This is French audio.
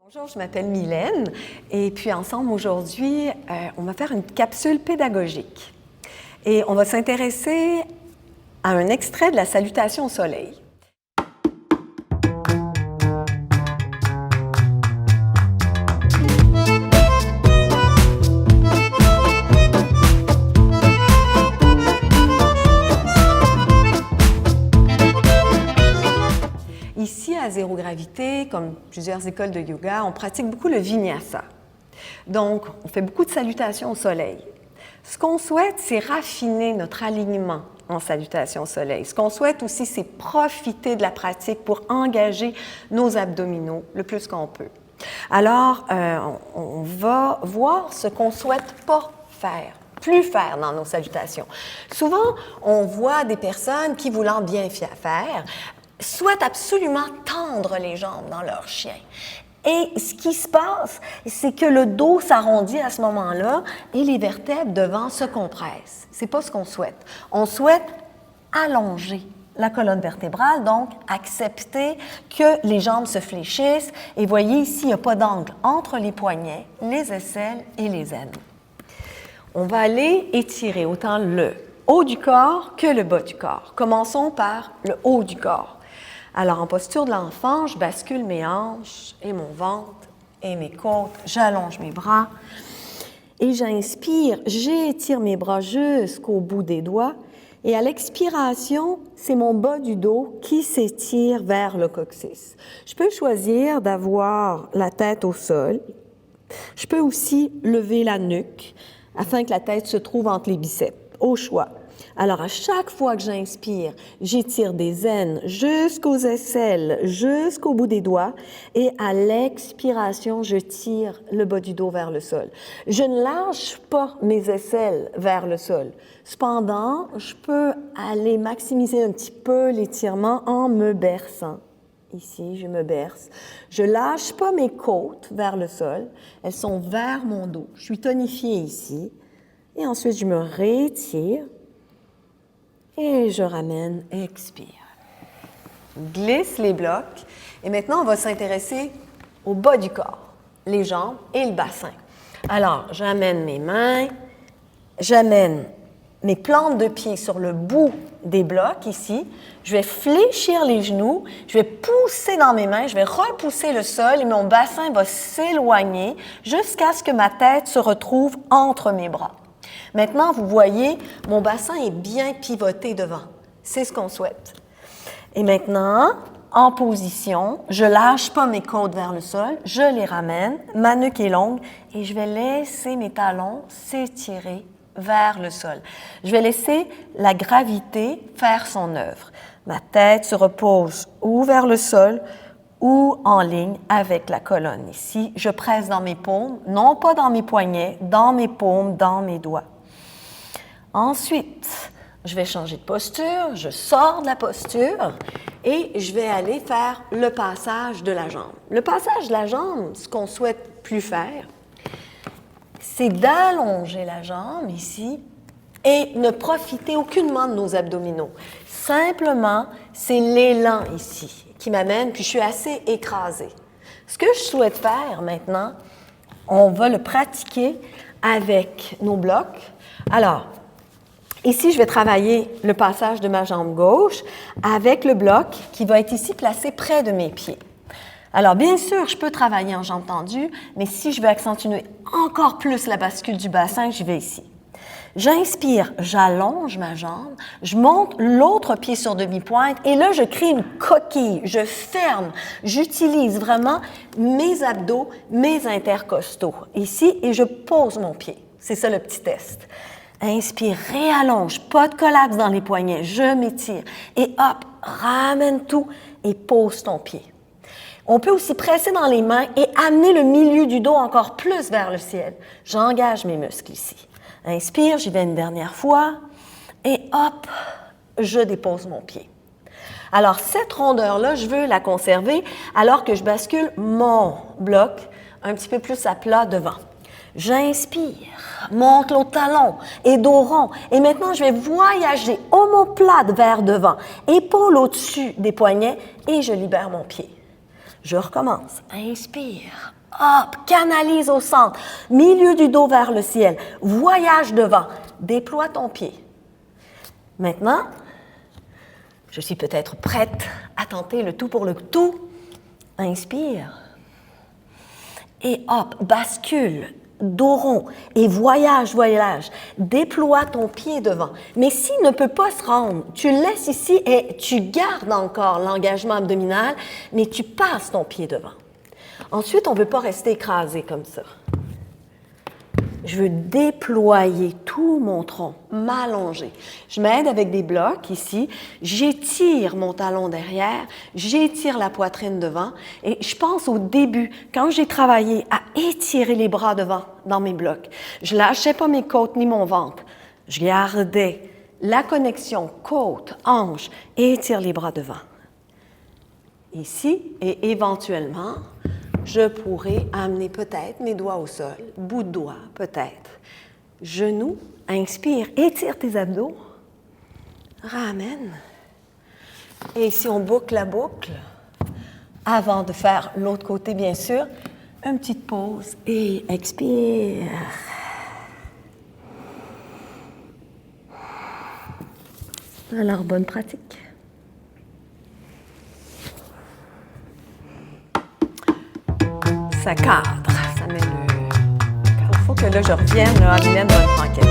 Bonjour, je m'appelle Mylène et puis ensemble aujourd'hui, on va faire une capsule pédagogique et on va s'intéresser à un extrait de la Salutation au soleil. Ici, à Zéro Gravité, comme plusieurs écoles de yoga, on pratique beaucoup le vinyasa. Donc, on fait beaucoup de salutations au soleil. Ce qu'on souhaite, c'est raffiner notre alignement en salutation au soleil. Ce qu'on souhaite aussi, c'est profiter de la pratique pour engager nos abdominaux le plus qu'on peut. Alors, on va voir ce qu'on ne souhaite pas faire, plus faire dans nos salutations. Souvent, on voit des personnes qui, voulant bien faire, souhaitent absolument tendre les jambes dans leur chien. Et ce qui se passe, c'est que le dos s'arrondit à ce moment-là et les vertèbres devant se compressent. C'est pas ce qu'on souhaite. On souhaite allonger la colonne vertébrale, donc accepter que les jambes se fléchissent. Et voyez ici, il n'y a pas d'angle entre les poignets, les aisselles et les aines. On va aller étirer autant le haut du corps que le bas du corps. Commençons par le haut du corps. Alors, en posture de l'enfant, je bascule mes hanches et mon ventre et mes côtes. J'allonge mes bras et j'inspire. J'étire mes bras jusqu'au bout des doigts. Et à l'expiration, c'est mon bas du dos qui s'étire vers le coccyx. Je peux choisir d'avoir la tête au sol. Je peux aussi lever la nuque afin que la tête se trouve entre les biceps, au choix. Alors, à chaque fois que j'inspire, j'étire des aines jusqu'aux aisselles, jusqu'au bout des doigts. Et à l'expiration, je tire le bas du dos vers le sol. Je ne lâche pas mes aisselles vers le sol. Cependant, je peux aller maximiser un petit peu l'étirement en me berçant. Ici, je me berce. Je ne lâche pas mes côtes vers le sol. Elles sont vers mon dos. Je suis tonifiée ici. Et ensuite, je me rétire. Et je ramène, expire. Glisse les blocs. Et maintenant, on va s'intéresser au bas du corps, les jambes et le bassin. Alors, j'amène mes mains, j'amène mes plantes de pied sur le bout des blocs ici. Je vais fléchir les genoux, je vais pousser dans mes mains, je vais repousser le sol et mon bassin va s'éloigner jusqu'à ce que ma tête se retrouve entre mes bras. Maintenant, vous voyez, mon bassin est bien pivoté devant. C'est ce qu'on souhaite. Et maintenant, en position, je ne lâche pas mes côtes vers le sol, je les ramène, ma nuque est longue et je vais laisser mes talons s'étirer vers le sol. Je vais laisser la gravité faire son œuvre. Ma tête se repose ou vers le sol ou en ligne avec la colonne. Ici, je presse dans mes paumes, non pas dans mes poignets, dans mes paumes, dans mes doigts. Ensuite, je vais changer de posture, je sors de la posture et je vais aller faire le passage de la jambe. Le passage de la jambe, ce qu'on ne souhaite plus faire, c'est d'allonger la jambe ici et ne profiter aucunement de nos abdominaux. Simplement, c'est l'élan ici qui m'amène, puis je suis assez écrasée. Ce que je souhaite faire maintenant, on va le pratiquer avec nos blocs. Alors, ici, je vais travailler le passage de ma jambe gauche avec le bloc qui va être ici placé près de mes pieds. Alors, bien sûr, je peux travailler en jambes tendues, mais si je veux accentuer encore plus la bascule du bassin, j'y vais ici. J'inspire, j'allonge ma jambe, je monte l'autre pied sur demi-pointe et là, je crée une coquille, je ferme, j'utilise vraiment mes abdos, mes intercostaux ici et je pose mon pied. C'est ça le petit test. Inspire, réallonge, pas de collapse dans les poignets, je m'étire et hop, ramène tout et pose ton pied. On peut aussi presser dans les mains et amener le milieu du dos encore plus vers le ciel. J'engage mes muscles ici. Inspire, j'y vais une dernière fois et hop, je dépose mon pied. Alors, cette rondeur-là, je veux la conserver alors que je bascule mon bloc un petit peu plus à plat devant. J'inspire, monte l'autre talon et dos rond. Et maintenant, je vais voyager omoplate vers devant, épaule au-dessus des poignets et je libère mon pied. Je recommence. Inspire. Hop, canalise au centre. Milieu du dos vers le ciel. Voyage devant. Déploie ton pied. Maintenant, je suis peut-être prête à tenter le tout pour le tout. Inspire. Et hop, bascule. Dos rond et voyage. Déploie ton pied devant. Mais s'il ne peut pas se rendre, tu le laisses ici et tu gardes encore l'engagement abdominal, mais tu passes ton pied devant. Ensuite, on ne veut pas rester écrasé comme ça. Je veux déployer tout mon tronc, m'allonger. Je m'aide avec des blocs ici. J'étire mon talon derrière, j'étire la poitrine devant. Et je pense au début, quand j'ai travaillé à étirer les bras devant dans mes blocs. Je ne lâchais pas mes côtes ni mon ventre. Je gardais la connexion côte, hanche, et étire les bras devant. Ici, et éventuellement, je pourrais amener peut-être mes doigts au sol, bout de doigt peut-être. Genoux, inspire, étire tes abdos, ramène. Et ici, on boucle la boucle. Avant de faire l'autre côté, bien sûr, une petite pause et expire. Alors, bonne pratique. Ça cadre, ça met le... Il faut que là, je revienne là, à Mylène dans le franquette.